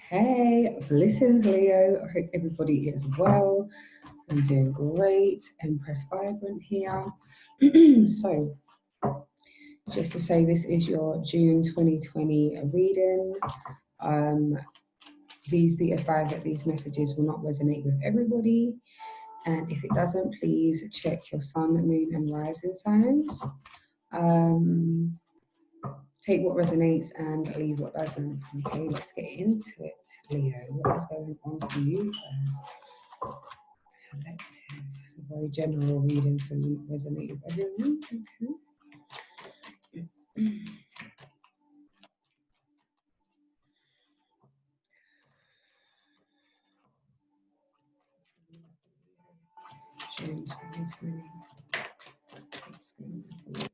Hey, blessings, Leo. I hope everybody is well. I'm doing great. Empress Vibrant here. So, just to say, this is your June 2020 reading. Please be advised that these messages will not resonate with everybody. And if it doesn't, please check your sun, moon, and rising signs. Take what resonates and leave what doesn't. Okay, let's get into it, Leo. What is going on for you as collective? It's a very general reading, so it won't resonate with everyone. Okay. June 2020. What's going on for you?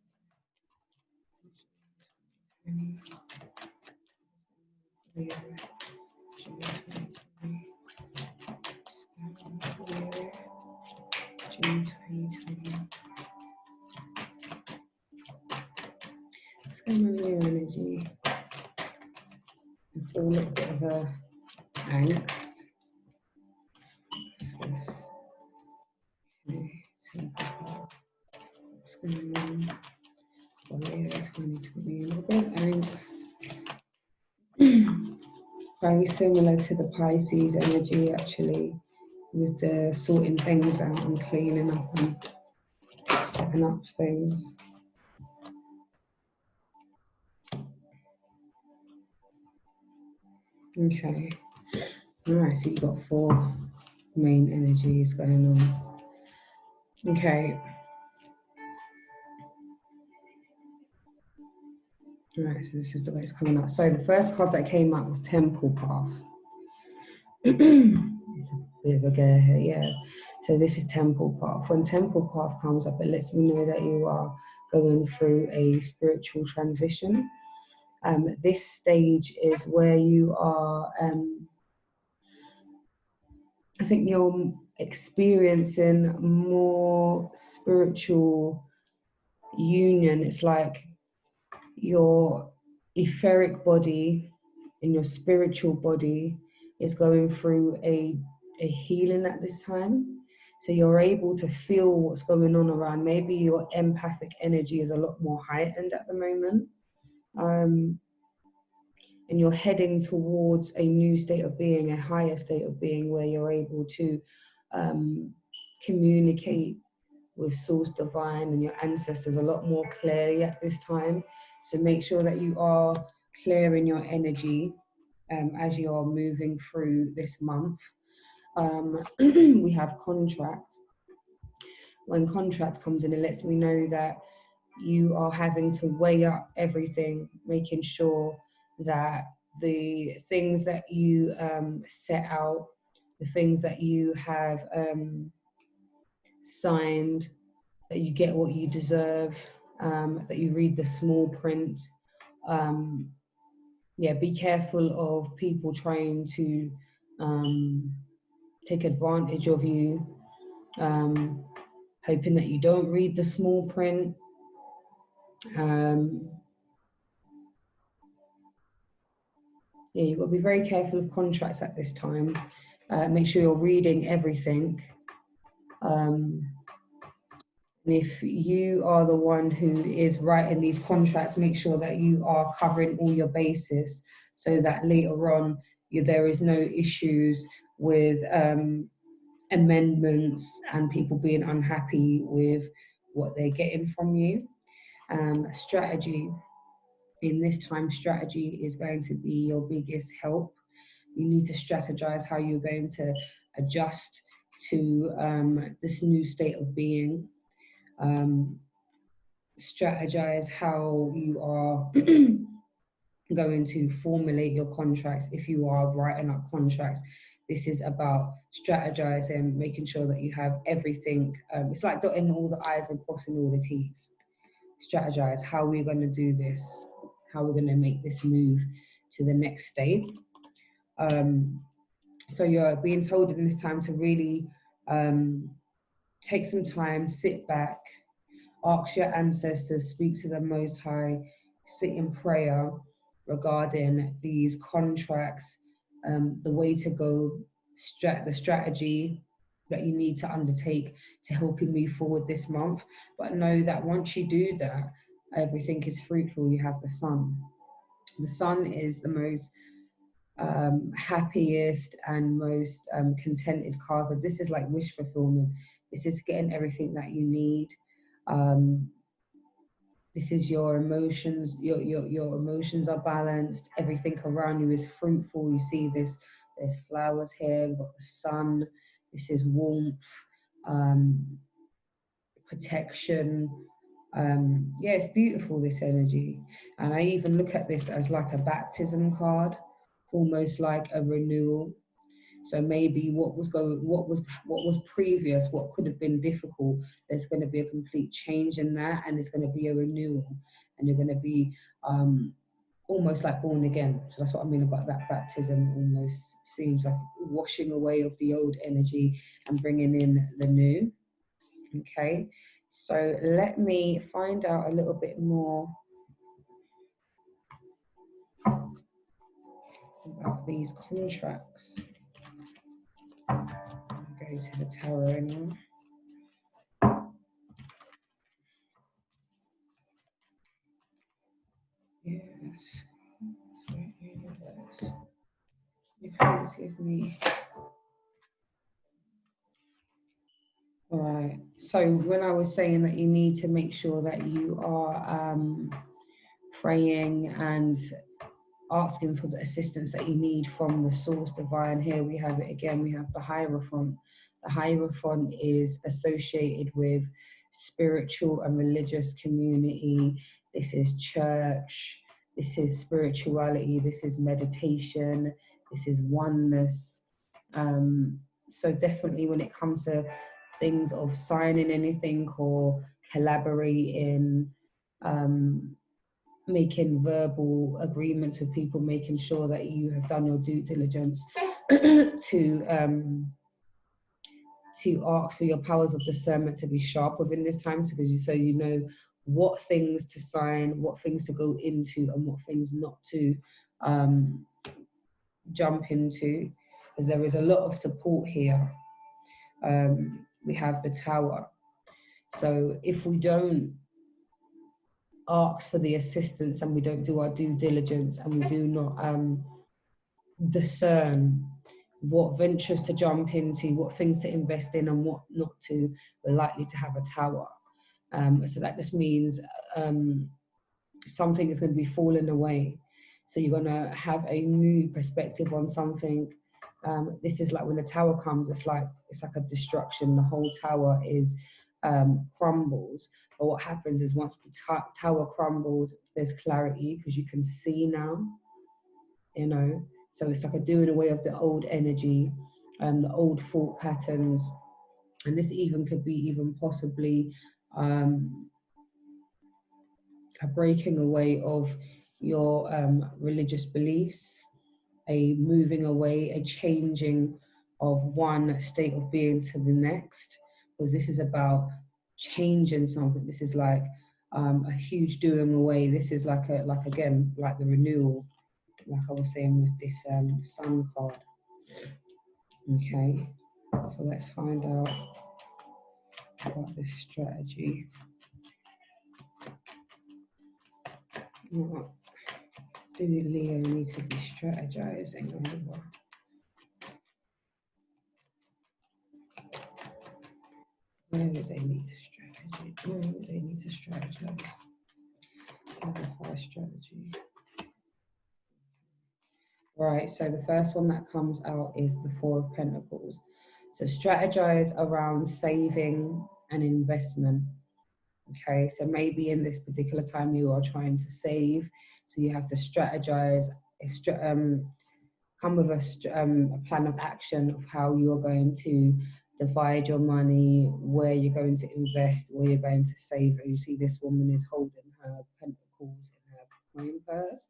Leo. June 2020. What's going on for you? June 2020. What's going on with your energy? I feel a little bit of a angst. What's this? Okay, what's going on? For Leo 2020. A little bit of angst. Very similar to the Pisces energy, actually, with the sorting things out and cleaning up and setting up things. Okay. All right, so you've got 4 main energies going on. Okay. All right, so this is the way it's coming up. So the first card that came up was Temple Path. It's a bit of a gare here, yeah. So this is Temple Path. When Temple Path comes up, it lets me know that you are going through a spiritual transition. This stage is where you are, I think you're experiencing more spiritual union. It's like your etheric body and your spiritual body is going through a healing at this time. So you're able to feel what's going on around. Maybe your empathic energy is a lot more heightened at the moment. And you're heading towards a new state of being, a higher state of being, where you're able to communicate with Source Divine and your ancestors a lot more clearly at this time. So make sure that you are clear in your energy as you are moving through this month. We have contract. When contract comes in, it lets me know that you are having to weigh up everything, making sure that the things that you set out, the things that you have signed, that you get what you deserve, that you read the small print. Yeah, be careful of people trying to take advantage of you, hoping that you don't read the small print. Yeah, you've got to be very careful of contracts at this time. Make sure you're reading everything. And if you are the one who is writing these contracts, make sure that you are covering all your bases so that later on there is no issues with amendments and people being unhappy with what they're getting from you. Strategy. In this time, strategy is going to be your biggest help. You need to strategize how you're going to adjust to this new state of being. Strategize how you are going to formulate your contracts. If you are writing up contracts, this is about strategizing, making sure that you have everything. It's like dotting all the I's and crossing all the T's. Strategize how we're going to do this, how we're going to make this move to the next state. So you're being told in this time to really take some time, sit back, ask your ancestors, speak to the Most High, sit in prayer regarding these contracts, the way to go, the strategy that you need to undertake to help you move forward this month. But know that once you do that, everything is fruitful. You have the sun. The sun is the most happiest and most contented card, but this is like wish fulfillment. This is getting everything that you need. This is your emotions. Your emotions are balanced. Everything around you is fruitful. You see this. There's flowers here. We've got the sun. This is warmth, protection. Yeah, it's beautiful, this energy. And I even look at this as like a baptism card, almost like a renewal. So maybe what was previous, what could have been difficult, there's going to be a complete change in that, and there's going to be a renewal, and you're going to be almost like born again. So that's what I mean about that baptism. Almost seems like washing away of the old energy and bringing in the new. Okay, so let me find out a little bit more about these contracts. Go to the tarot now. Yes. You please give me. All right. So when I was saying that you need to make sure that you are praying and asking for the assistance that you need from the source divine, here we have it again. We have the Hierophant. The Hierophant is associated with spiritual and religious community. This is church. This is spirituality. This is meditation. This is oneness. So definitely when it comes to things of signing anything or collaborating, making verbal agreements with people, making sure that you have done your due diligence to ask for your powers of discernment to be sharp within this time, so you know what things to sign, what things to go into, and what things not to jump into, because there is a lot of support here. We have the Tower. So if we don't ask for the assistance and we don't do our due diligence and we do not discern what ventures to jump into, what things to invest in and what not to, we're likely to have a tower. So that just means something is going to be falling away. So you're going to have a new perspective on something. This is like when the tower comes, it's like a destruction. The whole tower is crumbles. But what happens is once the tower crumbles, there's clarity because you can see now, you know. So it's like a doing away of the old energy, the old thought patterns. And this even could be even possibly a breaking away of your religious beliefs, a moving away, a changing of one state of being to the next, because this is about changing something. This is like a huge doing away. This is like again, like the renewal, like I was saying with this sun card. Okay, so let's find out about this strategy. What do Leo need to be strategizing over? Where would they need to strategy? Where would they need to strategize? Clarify strategy. Right, so the first one that comes out is the Four of Pentacles. So strategize around saving and investment. Okay, so maybe in this particular time you are trying to save, so you have to strategize, come with a plan of action of how you are going to divide your money, where you're going to invest, where you're going to save. And you see this woman is holding her pentacles in her coin purse.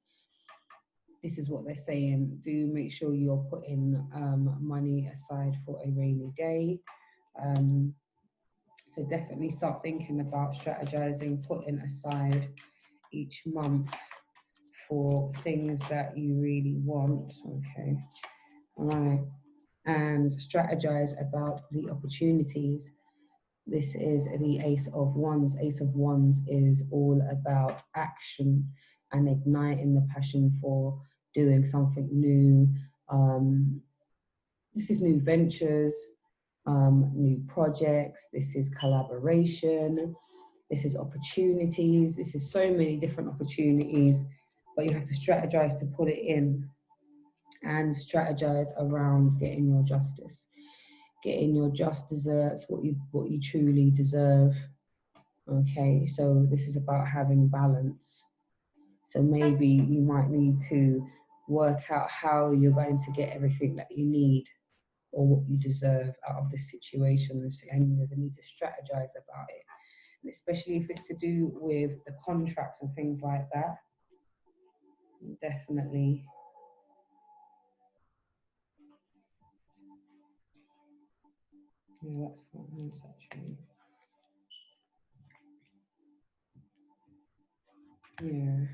This is what they're saying. Do make sure you're putting money aside for a rainy day. So definitely start thinking about strategizing, putting aside each month for things that you really want. Okay. All right. And strategize about the opportunities. This is the Ace of Wands. Ace of Wands is all about action and igniting the passion for doing something new. This is new ventures, new projects. This is collaboration. This is opportunities. This is so many different opportunities, but you have to strategize to put it in and strategize around getting your justice, getting your just desserts, what you truly deserve. Okay, so this is about having balance. So maybe you might need to work out how you're going to get everything that you need or what you deserve out of this situation, and there's a need to strategize about it. And especially if it's to do with the contracts and things like that, definitely. Yeah, that's quite nice actually. Yeah.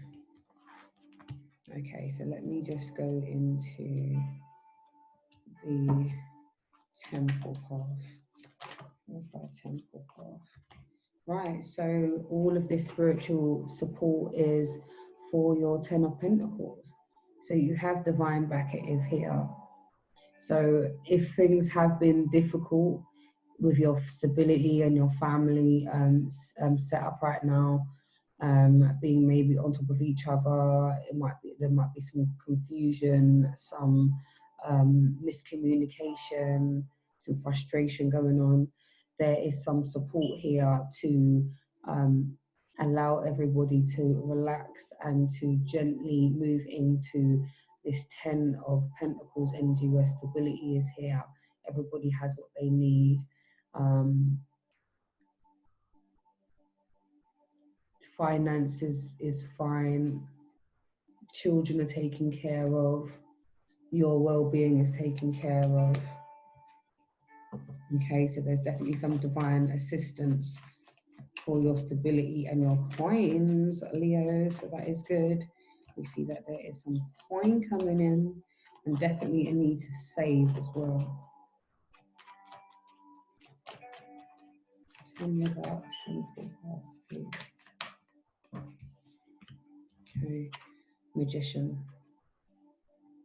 Okay, so let me just go into the temple path. Temple path. Right, so all of this spiritual support is for your Ten of Pentacles. So you have divine backing here. So if things have been difficult with your stability and your family set up right now, being maybe on top of each other, there might be some confusion, some miscommunication, some frustration going on. There is some support here to allow everybody to relax and to gently move into this Ten of Pentacles energy where stability is here. Everybody has what they need. Finances is fine. Children are taken care of. Your well-being is taken care of. Okay, so there's definitely some divine assistance for your stability and your coins, Leo, so that is good. We see that there is some coin coming in and definitely a need to save as well. Tell me about temple, please. Okay, Magician.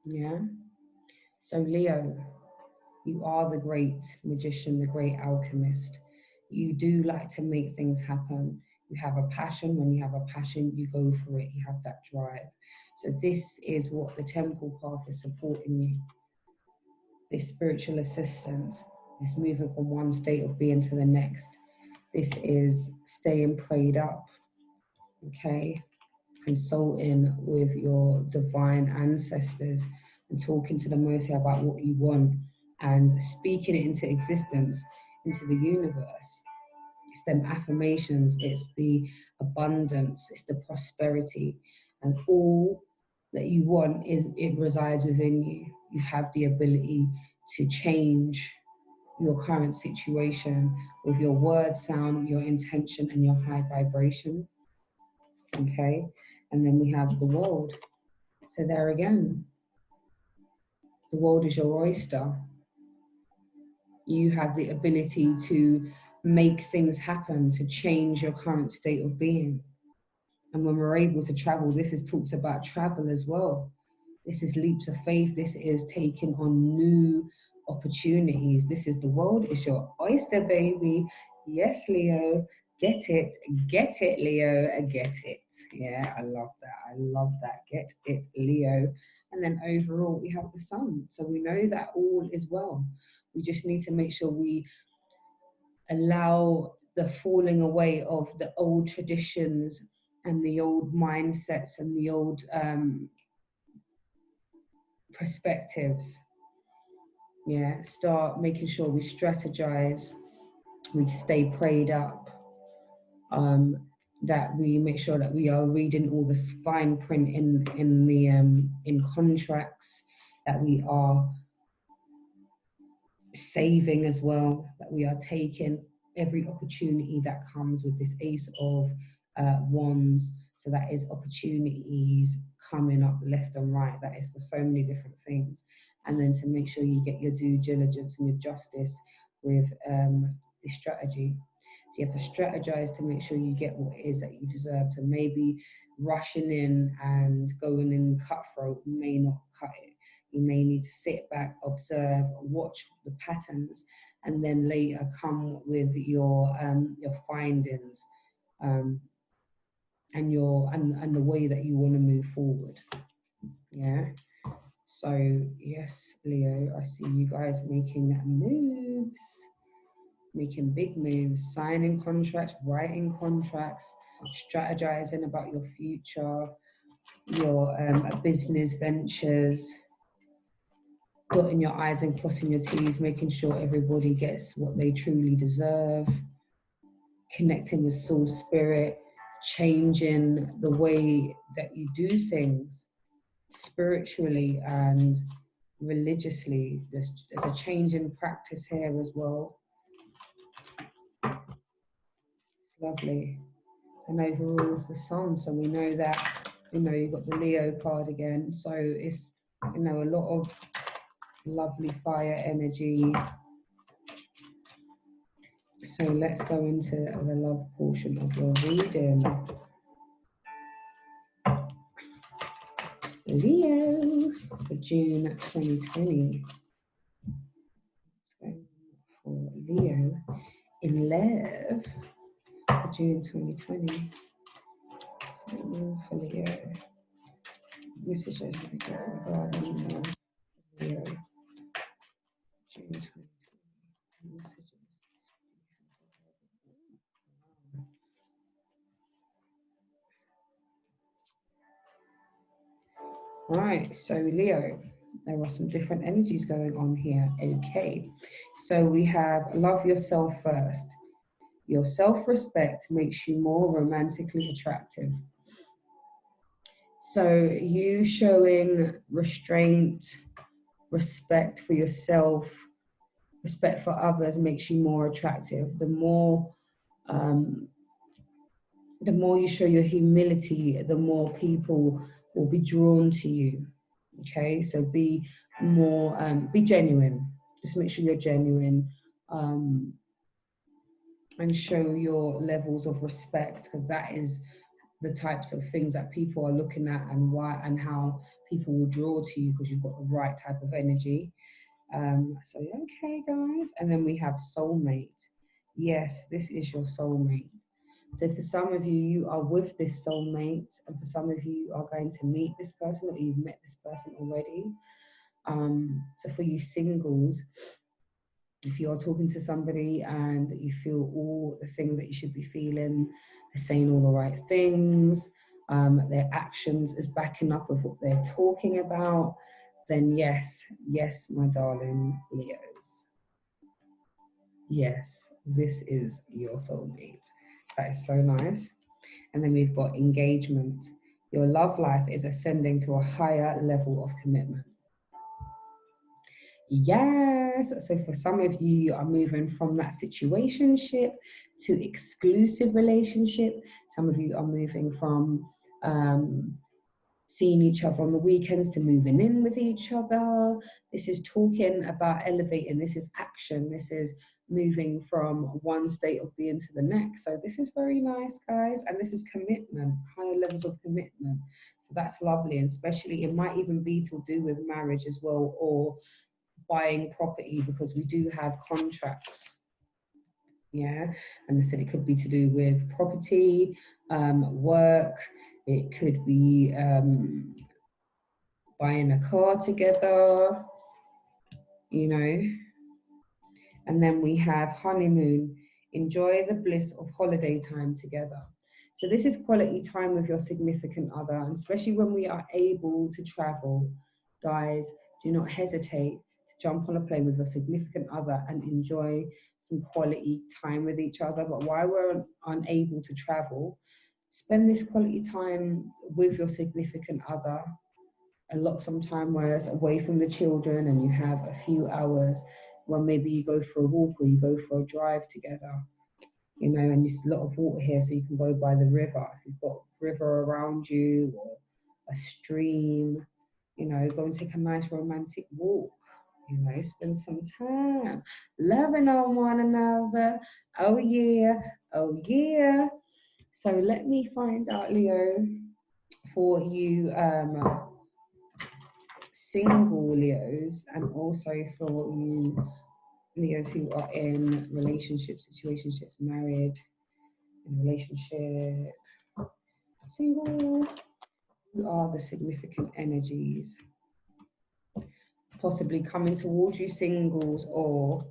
Yeah. So Leo, you are the great magician, the great alchemist. You do like to make things happen. You have a passion. When you have a passion, you go for it. You have that drive. So this is what the temple path is supporting you. This spiritual assistance, this moving from one state of being to the next. This is staying prayed up, okay? Consulting with your divine ancestors and talking to the Most High about what you want and speaking it into existence, into the universe. It's them affirmations, it's the abundance, it's the prosperity, and all that you want it resides within you. You have the ability to change your current situation with your word sound, your intention, and your high vibration. Okay, and then we have the world. So there again, the world is your oyster. You have the ability to make things happen, to change your current state of being. And when we're able to travel, this is talks about travel as well. This is leaps of faith. This is taking on new opportunities. This is the world is your oyster, baby. Yes, Leo. Get it, Leo, get it. Yeah, I love that. I love that. Get it, Leo. And then overall, we have the sun. So we know that all is well. We just need to make sure we allow the falling away of the old traditions and the old mindsets and the old perspectives. Yeah, start making sure we strategize, we stay prayed up, that we make sure that we are reading all the fine print in contracts, that we are saving as well, that we are taking every opportunity that comes with this Ace of Wands. So that is opportunities coming up left and right. That is for so many different things. and then to make sure you get your due diligence and your justice with the strategy. So you have to strategize to make sure you get what it is that you deserve. So maybe rushing in and going in cutthroat may not cut it. You may need to sit back, observe, watch the patterns, and then later come with your findings, and the way that you want to move forward. Yeah. So yes, Leo, I see you guys making moves, making big moves, signing contracts, writing contracts, strategizing about your future, your business ventures, dotting your I's and crossing your T's, making sure everybody gets what they truly deserve, connecting with soul spirit, changing the way that you do things spiritually and religiously. There's a change in practice here as well. Lovely. And overall it's the sun, so we know that, you know, you've got the Leo card again, so it's, you know, a lot of lovely fire energy. So let's go into the love portion of your reading. Leo for June 2020. So for Leo in love for June 2020. So for Leo, messages regarding Leo, June 2020. Messages. Right, so Leo, there are some different energies going on here. Okay, so we have love yourself first. Your self-respect makes you more romantically attractive. So you showing restraint, respect for yourself, respect for others makes you more attractive. The more you show your humility, the more people will be drawn to you. Okay, so be more, be genuine. Just make sure you're genuine, and show your levels of respect, because that is the types of things that people are looking at, and why and how people will draw to you, because you've got the right type of energy. So okay, guys, and then we have soulmate. Yes, this is your soulmate. So for some of you, you are with this soulmate, and for some of you are going to meet this person, or you've met this person already. So for you singles, if you're talking to somebody and you feel all the things that you should be feeling, they're saying all the right things, their actions is backing up with what they're talking about, then yes, my darling Leos. Yes, this is your soulmate. That is so nice. And then we've got engagement. Your love life is ascending to a higher level of commitment. Yes. So for some of you, you are moving from that situationship to exclusive relationship. Some of you are moving from seeing each other on the weekends to moving in with each other. This is talking about elevating. This is action. This is moving from one state of being to the next. So this is very nice, guys. And this is commitment, higher levels of commitment. So that's lovely. And especially it might even be to do with marriage as well, or buying property, because we do have contracts. Yeah, and I said it could be to do with property, work. It could be buying a car together, you know. And then we have honeymoon. Enjoy the bliss of holiday time together. So this is quality time with your significant other, and especially when we are able to travel. Guys, do not hesitate to jump on a plane with your significant other and enjoy some quality time with each other. But while we're unable to travel, spend this quality time with your significant other. Some time where it's away from the children, and you have a few hours where maybe you go for a walk or you go for a drive together, you know, and there's a lot of water here, so you can go by the river. If you've got river around you, or a stream, You know, go and take a nice romantic walk. You know, spend some time loving on one another. Oh yeah, oh yeah. So let me find out, Leo, for you single Leos, and also for you Leos who are in relationships, situationships, married, in relationship, single. Who are the significant energies possibly coming towards you, singles, or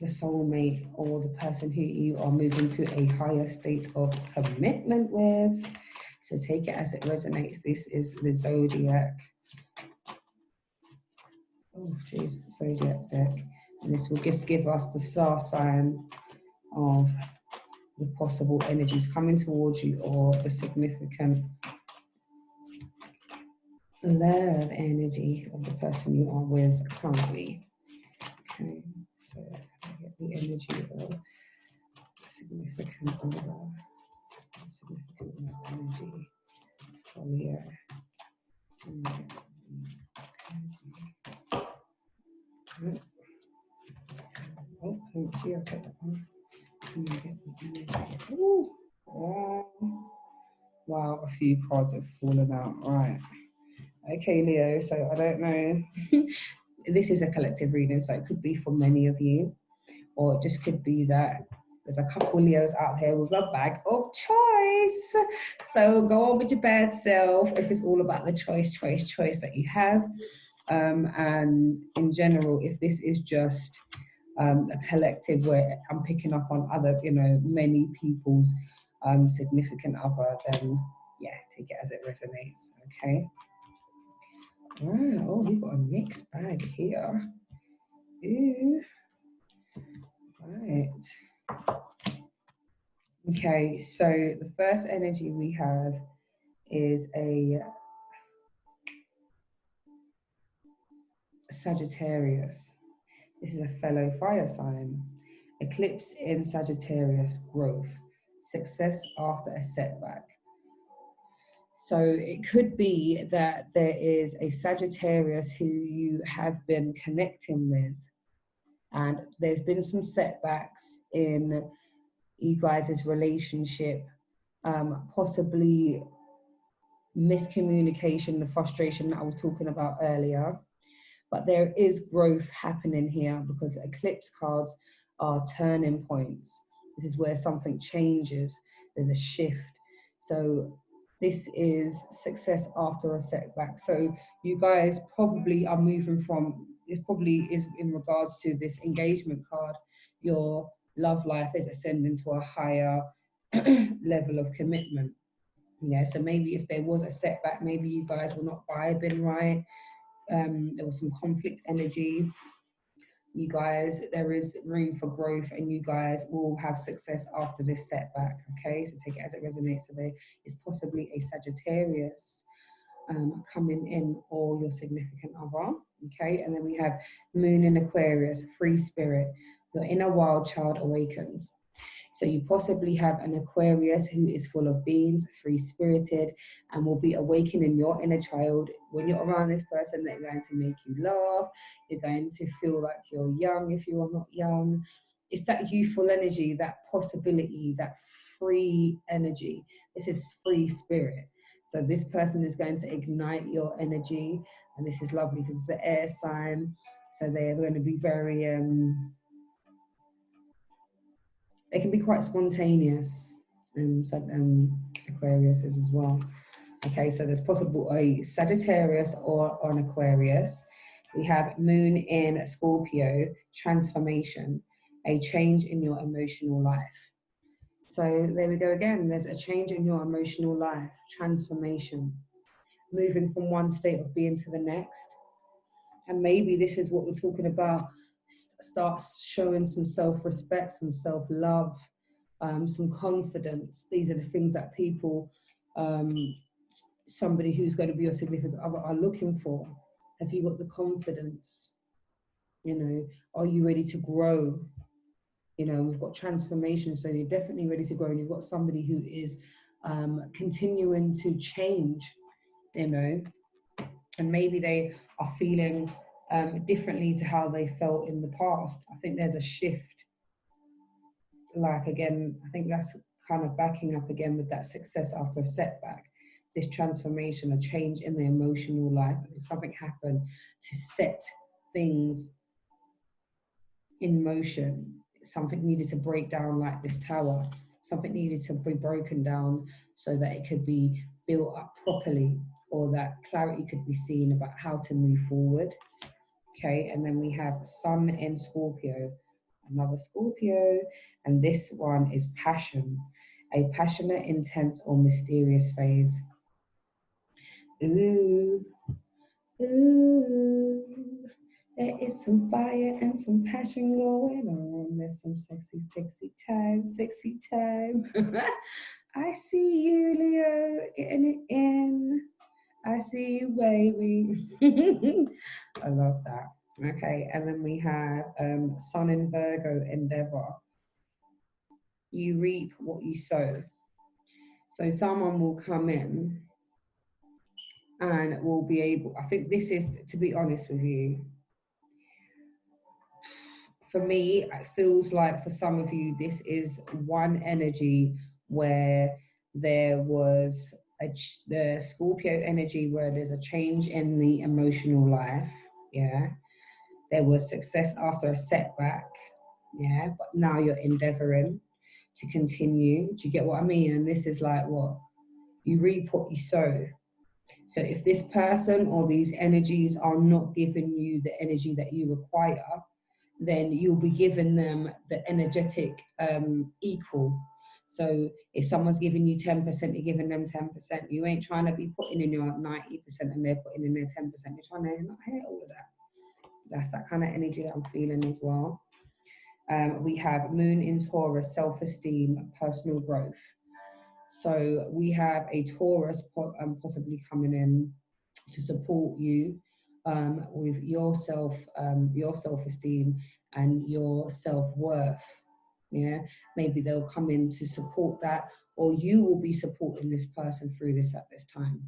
the soulmate, or the person who you are moving to a higher state of commitment with? So take it as it resonates. This is the zodiac. Oh, geez, the zodiac deck. And this will just give us the star sign of the possible energies coming towards you, or the significant love energy of the person you are with currently. Okay, so I get the energy of significant love, significant love energy for Leo. Oh, thank you. I'll take that one. And then get the energy. Ooh. Wow, a few cards have fallen out. Right. Okay, Leo. So I don't know. This is a collective reading, so it could be for many of you, or it just could be that there's a couple Leos out here with a bag of choice. So go on with your bad self if it's all about the choice that you have. And in general, if this is just a collective where I'm picking up on other, you know, many people's significant other, then yeah, take it as it resonates, okay? Wow, oh, we've got a mixed bag here. Ooh. Right. Okay, so the first energy we have is a Sagittarius. This is a fellow fire sign. Eclipse in Sagittarius, growth, success after a setback. So it could be that there is a Sagittarius who you have been connecting with, and there's been some setbacks in you guys' relationship, possibly miscommunication, the frustration that I was talking about earlier. But there is growth happening here because the eclipse cards are turning points. This is where something changes, there's a shift. So this is success after a setback. So you guys probably are moving from, this probably is in regards to this engagement card, your love life is ascending to a higher level of commitment. Yeah, so maybe if there was a setback, maybe you guys were not vibing right. There was some conflict energy. You guys, there is room for growth, and you guys will have success after this setback. Okay, so take it as it resonates. So there is possibly a Sagittarius coming in, or your significant other. Okay, and then we have Moon in Aquarius, free spirit. Your inner wild child awakens. So you possibly have an Aquarius who is full of beings, free-spirited, and will be awakening your inner child. When you're around this person, they're going to make you laugh. You're going to feel like you're young if you are not young. It's that youthful energy, that possibility, that free energy. This is free spirit. So this person is going to ignite your energy, and this is lovely because it's the air sign. So they're going to be very they can be quite spontaneous, Aquarius is as well. Okay, so there's possible a Sagittarius or an Aquarius. We have Moon in Scorpio, transformation, a change in your emotional life. So there we go again, there's a change in your emotional life, transformation, moving from one state of being to the next. And maybe this is what we're talking about, start showing some self-respect, some self-love, some confidence. These are the things that people, somebody who's going to be your significant other are looking for. Have you got the confidence? You know, are you ready to grow? You know, we've got transformation, so you're definitely ready to grow, and you've got somebody who is continuing to change, you know. and maybe they are feeling differently to how they felt in the past. I think there's a shift. Like, again, I think that's kind of backing up again with that success after a setback, this transformation, a change in the emotional life. Something happened to set things in motion. Something needed to break down, like this tower. Something needed to be broken down so that it could be built up properly, or that clarity could be seen about how to move forward. Okay, and then we have Sun in Scorpio, another Scorpio, and this one is passion, a passionate, intense, or mysterious phase. Ooh, ooh, there is some fire and some passion going on. There's some sexy, sexy time, sexy time. I see you, Leo, getting it in. I see you, baby. I love that. Okay, and then we have Sun in Virgo, endeavor. You reap what you sow. So someone will come in and will be able, I think this is, to be honest with you, for me, it feels like for some of you, this is one energy where there was the Scorpio energy where there's a change in the emotional life. Yeah. There was success after a setback. Yeah. But now you're endeavoring to continue. Do you get what I mean? And this is like what? You reap what you sow. So if this person or these energies are not giving you the energy that you require, then you'll be giving them the energetic equal. So if someone's giving you 10%, you're giving them 10%. You ain't trying to be putting in your 90% and they're putting in their 10%. You're trying to not hit all of that. That's that kind of energy that I'm feeling as well. We have Moon in Taurus, self-esteem, personal growth. So we have a Taurus possibly coming in to support you with your self-esteem and your self-worth. Yeah, maybe they'll come in to support that, or you will be supporting this person through this at this time.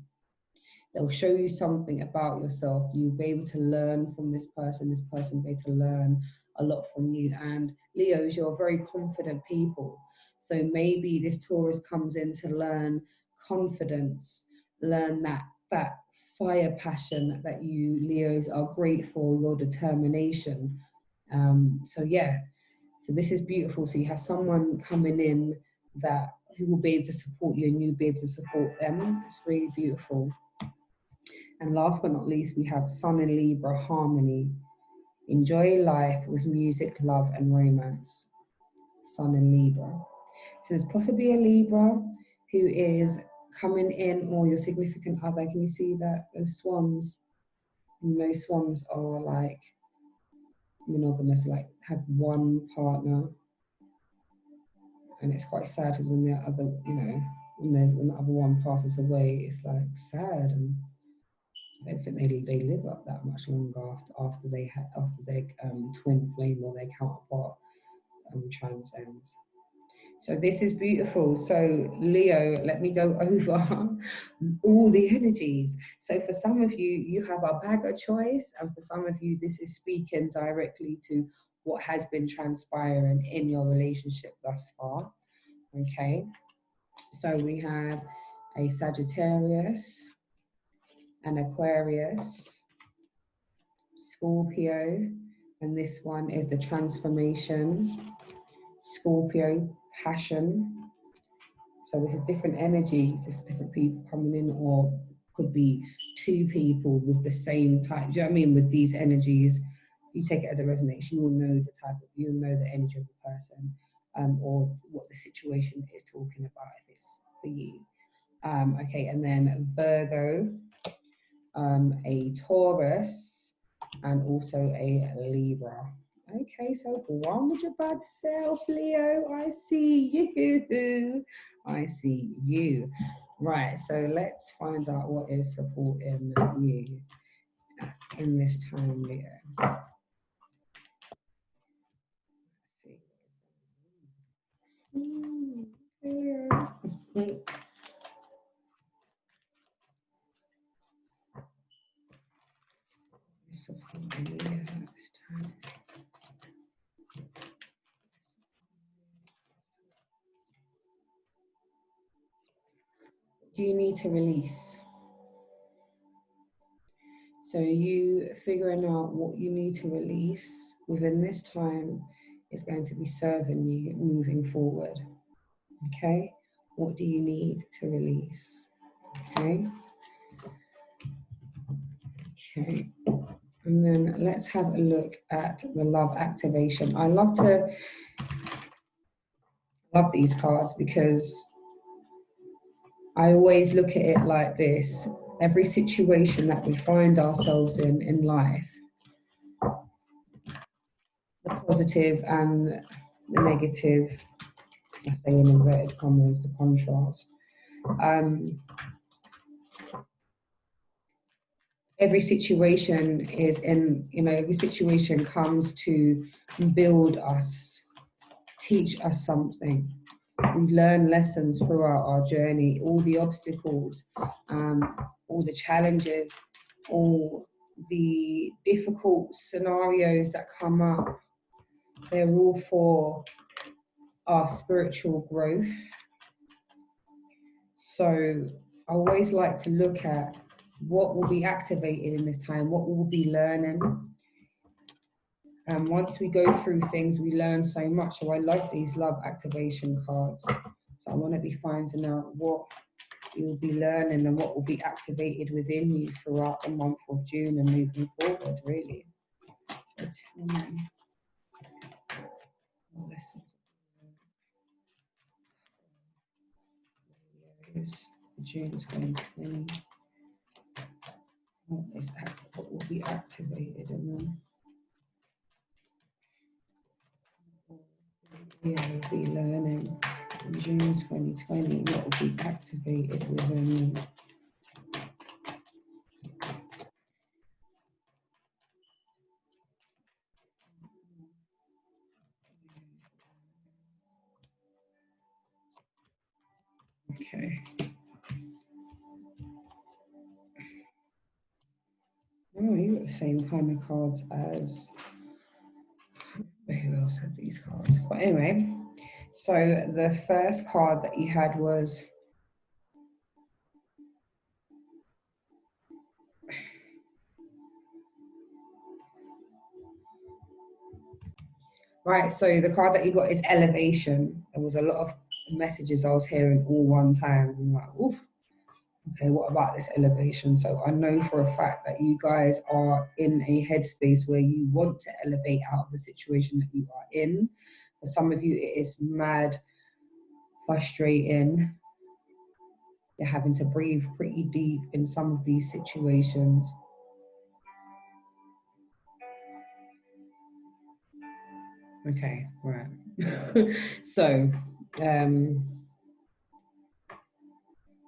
They'll show you something about yourself. You'll be able to learn from this person will be able to learn a lot from you. And Leos, you're very confident people. So maybe this Taurus comes in to learn confidence, learn that fire passion that you Leos are great for, your determination. So yeah, so this is beautiful. So you have someone coming in that who will be able to support you and you'll be able to support them. It's really beautiful. And last but not least, we have Sun in Libra, harmony. Enjoy life with music, love, and romance. Sun in Libra. So there's possibly a Libra who is coming in, or your significant other. Can you see that? Those swans. And those swans are like monogamous, like have one partner. And it's quite sad because when the other, when the other one passes away, it's like sad, and I don't think they live up that much longer after their twin flame or their counterpart transcends. So this is beautiful. So Leo, let me go over all the energies. So for some of you, you have a bag of choice, and for some of you, this is speaking directly to what has been transpiring in your relationship thus far. Okay. So we have a Sagittarius, an Aquarius, Scorpio, and this one is the transformation, Scorpio, passion. So this is different energies, this is different people coming in, or could be two people with the same type. Do you know what I mean? With these energies, you take it as a resonance, you will know the type of, you'll know the energy of the person, or what the situation is talking about if it's for you. Okay, and then Virgo, a Taurus, and also a Libra. Okay, so go on with your bad self, Leo. I see you. I see you. Right, so let's find out what is supporting you in this time, Leo. Let's see. Support you at this time. Do you need to release? So you figuring out what you need to release within this time is going to be serving you moving forward. Okay? What do you need to release? Okay? Okay. And then let's have a look at the love activation. I love these cards because I always look at it like this. Every situation that we find ourselves in life, the positive and the negative, I say in inverted commas, the contrast. Every situation is every situation comes to build us, teach us something. We learn lessons throughout our journey, all the obstacles, all the challenges, all the difficult scenarios that come up. They're all for our spiritual growth. So I always like to look at what will be activated in this time, what we'll be learning. And once we go through things, we learn so much. So I love these love activation cards. So I want to be finding out what you'll be learning and what will be activated within you throughout the month of June and moving forward, really. June 2020. What will be activated and then we'll be learning in June 2020 what will be activated within them. Okay. Oh, you got the same kind of cards as who else had these cards? But anyway, so the first card that you had was right. So the card that you got is elevation. There was a lot of messages I was hearing all one time. I'm like, oof. Okay, what about this elevation? So I know for a fact that you guys are in a headspace where you want to elevate out of the situation that you are in. For some of you, it is mad frustrating. You're having to breathe pretty deep in some of these situations. Okay, right. So,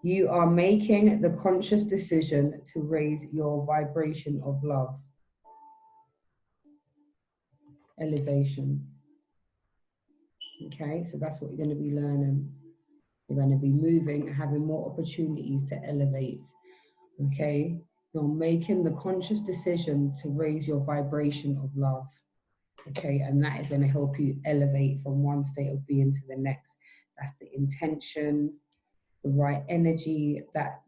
you are making the conscious decision to raise your vibration of love. Elevation. Okay, so that's what you're going to be learning. You're going to be moving, having more opportunities to elevate. Okay, you're making the conscious decision to raise your vibration of love. Okay, and that is going to help you elevate from one state of being to the next. That's the intention, the right energy, that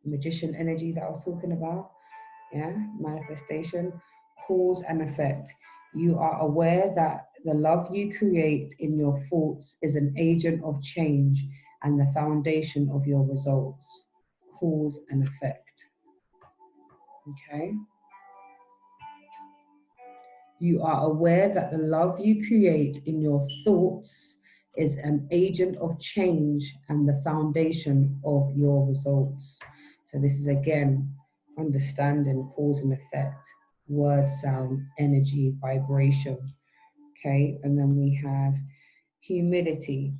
magician energy that I was talking about. Yeah, manifestation, cause and effect. You are aware that the love you create in your thoughts is an agent of change and the foundation of your results. Cause and effect. Okay. You are aware that the love you create in your thoughts is an agent of change and the foundation of your results. So this is again, understanding cause and effect, word, sound, energy, vibration. Okay, and then we have humility.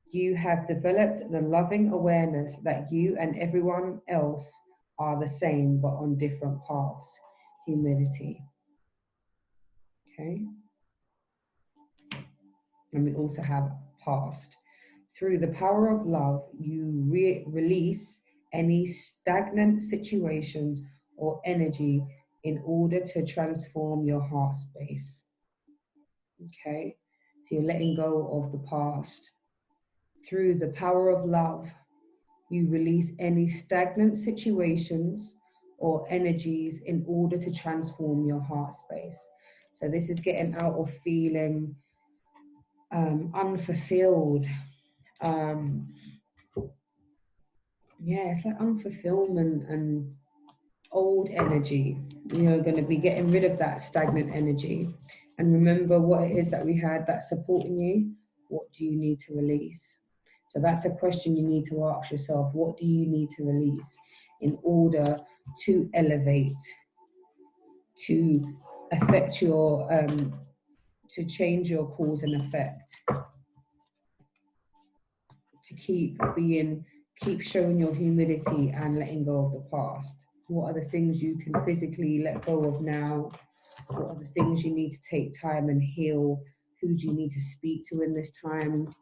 You have developed the loving awareness that you and everyone else are the same but on different paths. Humility. Okay. And we also have past. Through the power of love, you release any stagnant situations or energy in order to transform your heart space. Okay, so you're letting go of the past. Through the power of love, you release any stagnant situations or energies in order to transform your heart space. So this is getting out of feeling unfulfilled. Yeah, it's like unfulfillment and old energy. You're going to be getting rid of that stagnant energy. And remember what it is that we had that's supporting you. What do you need to release? So that's a question you need to ask yourself. What do you need to release in order to elevate, to affect your, to change your cause and effect, to keep showing your humility and letting go of the past? What are the things you can physically let go of now? What are the things you need to take time and heal? Who do you need to speak to in this time?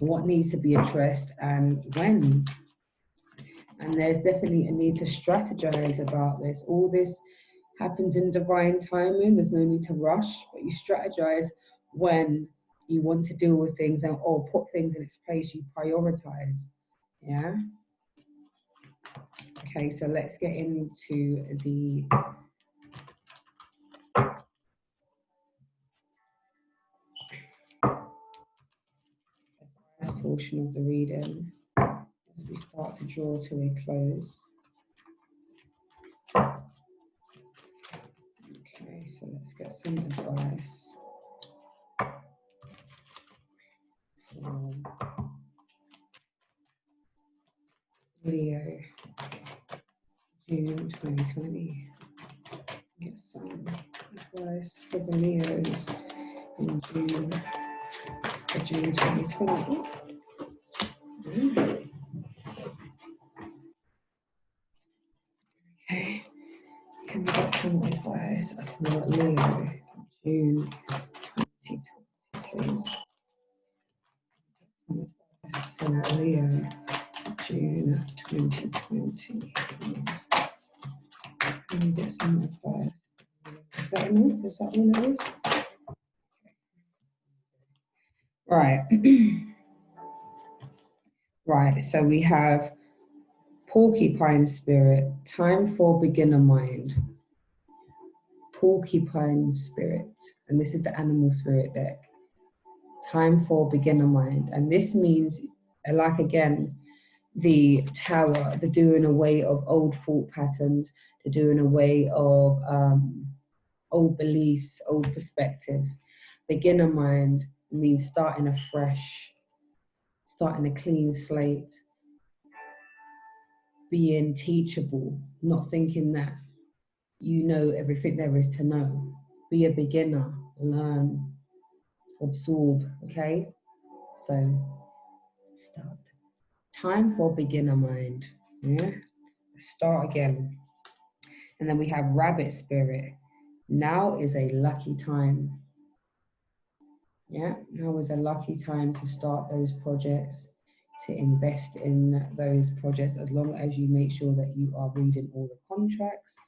What needs to be addressed and when? And there's definitely a need to strategize about this. All this happens in divine timing. There's no need to rush, but you strategize when you want to deal with things or put things in its place. You prioritize. Yeah. Okay, so let's get into the last portion of the reading as we start to draw to a close. Okay, so let's get some advice for Leo, June 2020. Get some advice for the Leos in June 2020. Okay, can we get some advice for Leo, June 2020, please? Some advice for Leo, June 2020, please. Can we get some advice? Is that enough? Is that all it is? Right. Right, so we have Porcupine Spirit, time for beginner mind. Porcupine Spirit, and this is the animal spirit deck. Time for beginner mind, and this means, like again, the tower, the doing away of old thought patterns, the doing away of old beliefs, old perspectives. Beginner mind means starting afresh, starting a clean slate, being teachable, not thinking that you know everything there is to know. Be a beginner, learn, absorb, okay? So, start. Time for beginner mind, yeah? Start again. And then we have Rabbit Spirit. Now is a lucky time. Yeah, now is a lucky time to start those projects, to invest in those projects, as long as you make sure that you are reading all the contracts,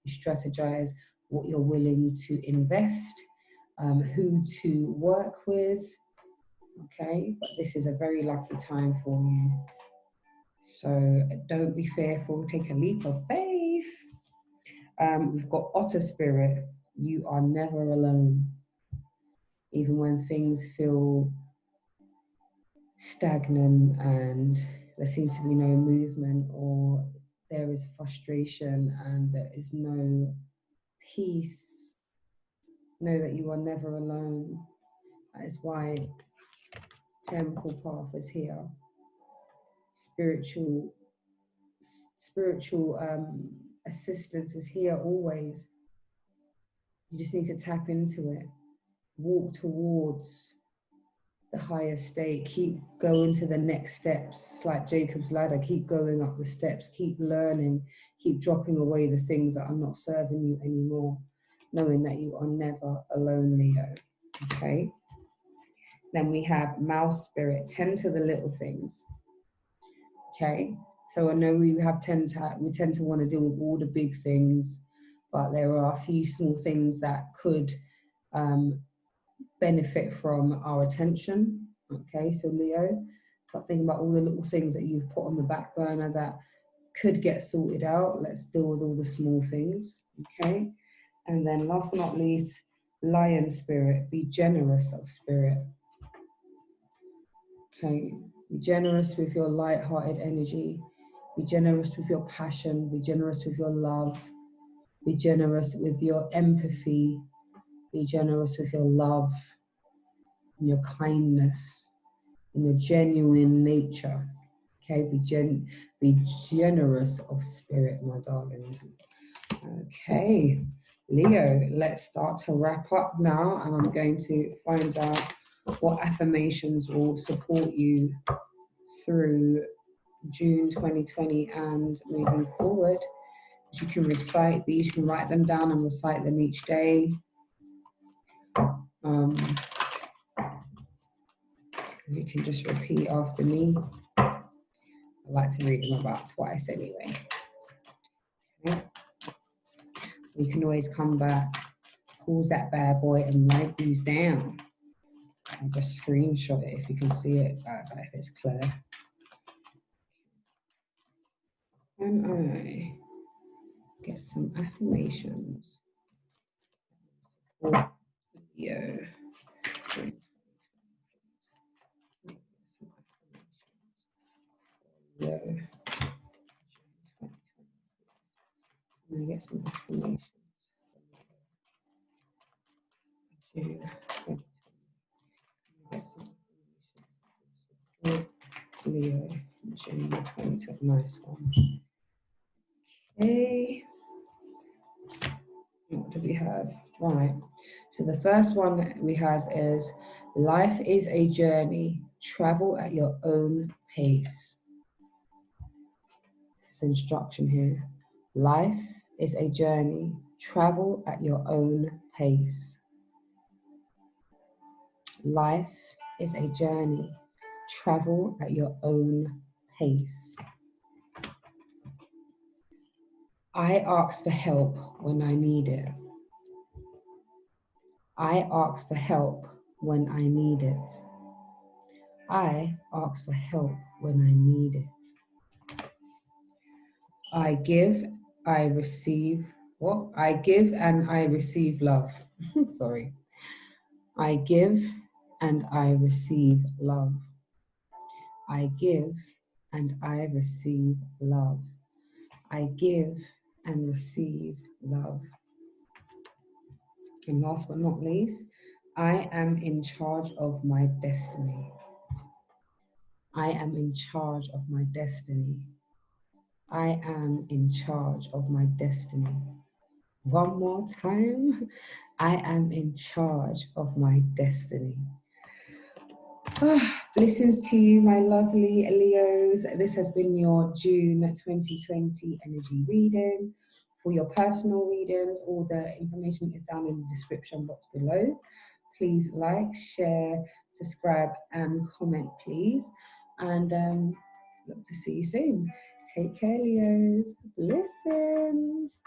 you strategize what you're willing to invest, who to work with, okay? But this is a very lucky time for you. So don't be fearful, take a leap of faith. We've got Otter Spirit. You are never alone. Even when things feel stagnant and there seems to be no movement, or there is frustration and there is no peace, know that you are never alone. That is why Temple Path is here. Spiritual assistance is here always. You just need to tap into it, walk towards the higher state, keep going to the next steps. It's like Jacob's ladder, keep going up the steps, keep learning, keep dropping away the things that are not serving you anymore, knowing that you are never alone, Leo. Okay. Then we have Mouse Spirit, tend to the little things. Okay, So I know we tend to want to do all the big things, but there are a few small things that could benefit from our attention. Okay, so Leo, start thinking about all the little things that you've put on the back burner that could get sorted out. Let's deal with all the small things. Okay, and then last but not least, Lion Spirit, be generous of spirit. Okay, be generous with your light-hearted energy. Be generous with your passion. Be generous with your love. Be generous with your empathy. Be generous with your love and your kindness and your genuine nature. Okay, be generous of spirit, my darlings. Okay, Leo, let's start to wrap up now, and I'm going to find out what affirmations will support you through June 2020 and moving forward. You can recite these, you can write them down and recite them each day. You can just repeat after me. I like to read them about twice anyway. Okay. You can always come back, pause that bad boy and write these down. And just screenshot it if you can see it, if it's clear. And I get some affirmations for Leo. Leo. And I get some affirmations. June 2020. Get some affirmations. Leo, June 2020. Nice one. Okay. What do we have? Right. So the first one that we have is, life is a journey. Travel at your own pace. This is instruction here. Life is a journey. Travel at your own pace. Life is a journey. Travel at your own pace. I ask for help when I need it. I ask for help when I need it. I ask for help when I need it. I give, I receive. What? I give and I receive love. Sorry. I give and I receive love. I give and I receive love. I give and receive love. And last but not least, I am in charge of my destiny. I am in charge of my destiny. I am in charge of my destiny. One more time. I am in charge of my destiny. Blessings to you, my lovely Leos. This has been your June 2020 energy reading. For your personal readings, all the information is down in the description box below. Please like, share, subscribe, and comment, please. And look to see you soon. Take care, Leos. Blessings.